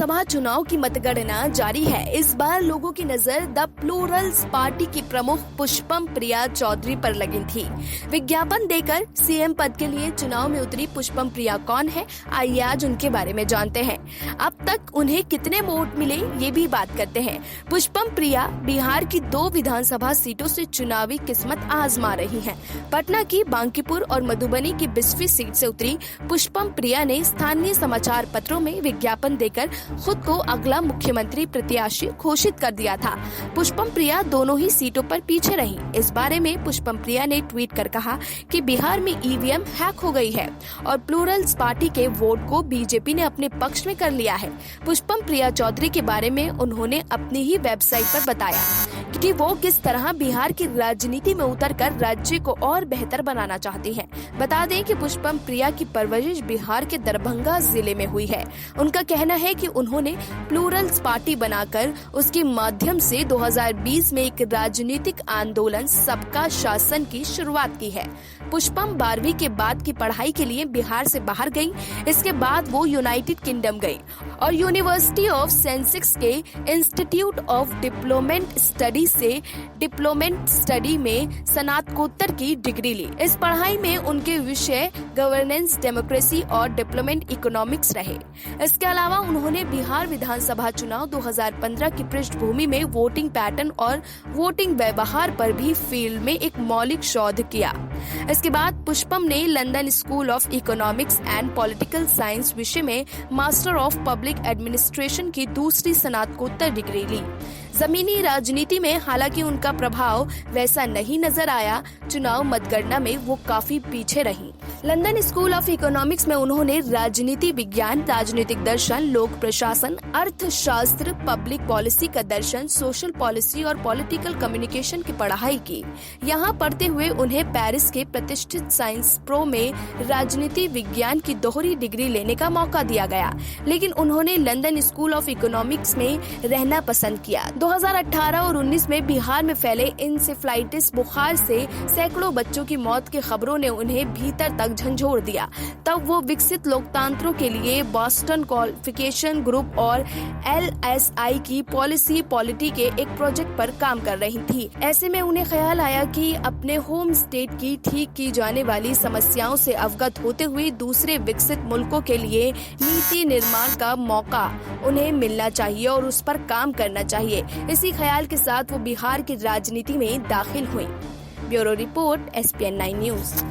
विधानसभा चुनाव की मतगणना जारी है। इस बार लोगों की नजर द प्लूरल्स पार्टी की प्रमुख पुष्पम प्रिया चौधरी पर लगी थी। विज्ञापन देकर सीएम पद के लिए चुनाव में उतरी पुष्पम प्रिया कौन है, आइए आज उनके बारे में जानते हैं। अब तक उन्हें कितने वोट मिले ये भी बात करते हैं। पुष्पम प्रिया बिहार की 2 विधानसभा सीटों से चुनावी किस्मत आजमा रही हैं। पटना की बांकीपुर और मधुबनी की 20वीं सीट से उतरी पुष्पम प्रिया ने स्थानीय समाचार पत्रों में विज्ञापन देकर खुद को अगला मुख्यमंत्री प्रत्याशी घोषित कर दिया था। पुष्पम प्रिया दोनों ही सीटों पर पीछे रही। इस बारे में पुष्पम प्रिया ने ट्वीट कर कहा कि बिहार में ईवीएम हैक हो गई है और प्लूरल्स पार्टी के वोट को बीजेपी ने अपने पक्ष में कर लिया है। पुष्पम प्रिया चौधरी के बारे में उन्होंने अपनी ही वेबसाइट पर बताया कि वो किस तरह बिहार की राजनीति में उतरकर राज्य को और बेहतर बनाना चाहती हैं। बता दें कि पुष्पम प्रिया की परवरिश बिहार के दरभंगा जिले में हुई है। उनका कहना है कि उन्होंने प्लूरल्स पार्टी बनाकर उसके माध्यम से 2020 में एक राजनीतिक आंदोलन सबका शासन की शुरुआत की है। पुष्पम 12वीं के बाद की पढ़ाई के लिए बिहार से बाहर गई। इसके बाद वो यूनाइटेड किंगडम गई और यूनिवर्सिटी ऑफ सेसेक्स के इंस्टीट्यूट ऑफ डिप्लोमेट स्टडी से डिप्लोमेट स्टडी में स्नातकोत्तर की डिग्री ली। इस पढ़ाई में उनके विषय गवर्नेंस, डेमोक्रेसी और डिप्लोमेट इकोनॉमिक्स रहे। इसके अलावा उन्होंने बिहार विधानसभा चुनाव 2015 की पृष्ठभूमि में वोटिंग पैटर्न और वोटिंग व्यवहार पर भी फील्ड में एक मौलिक शोध किया। इसके बाद पुष्पम ने London school of economics and political science विषय में मास्टर ऑफ पब्लिक एडमिनिस्ट्रेशन की दूसरी स्नातकोत्तर डिग्री ली। जमीनी राजनीति में हालांकि उनका प्रभाव वैसा नहीं नजर आया। चुनाव मतगणना में वो काफी पीछे रही। लंदन स्कूल ऑफ इकोनॉमिक्स में उन्होंने राजनीति विज्ञान, राजनीतिक दर्शन, लोक प्रशासन, अर्थशास्त्र, पब्लिक पॉलिसी का दर्शन, सोशल पॉलिसी और पॉलिटिकल कम्युनिकेशन की पढ़ाई की। यहाँ पढ़ते हुए उन्हें पेरिस के प्रतिष्ठित साइंस प्रो में राजनीति विज्ञान की दोहरी डिग्री लेने का मौका दिया गया, लेकिन उन्होंने लंदन स्कूल ऑफ इकोनॉमिक्स में रहना पसंद किया। 2018 और 19 में बिहार में फैले इंसेफ्लाइटिस बुखार से सैकड़ों बच्चों की मौत की खबरों ने उन्हें भीतर तक झंझोर दिया। तब वो विकसित लोकतंत्रों के लिए बॉस्टन क्वालिफिकेशन ग्रुप और LSI की पॉलिटी के एक प्रोजेक्ट पर काम कर रही थी। ऐसे में उन्हें ख्याल आया कि अपने होम स्टेट की ठीक की जाने वाली समस्याओं से अवगत होते हुए दूसरे विकसित मुल्कों के लिए नीति निर्माण का मौका उन्हें मिलना चाहिए और उस पर काम करना चाहिए। इसी ख्याल के साथ वो बिहार की राजनीति में दाखिल हुई। Bureau report, SPN 9 news.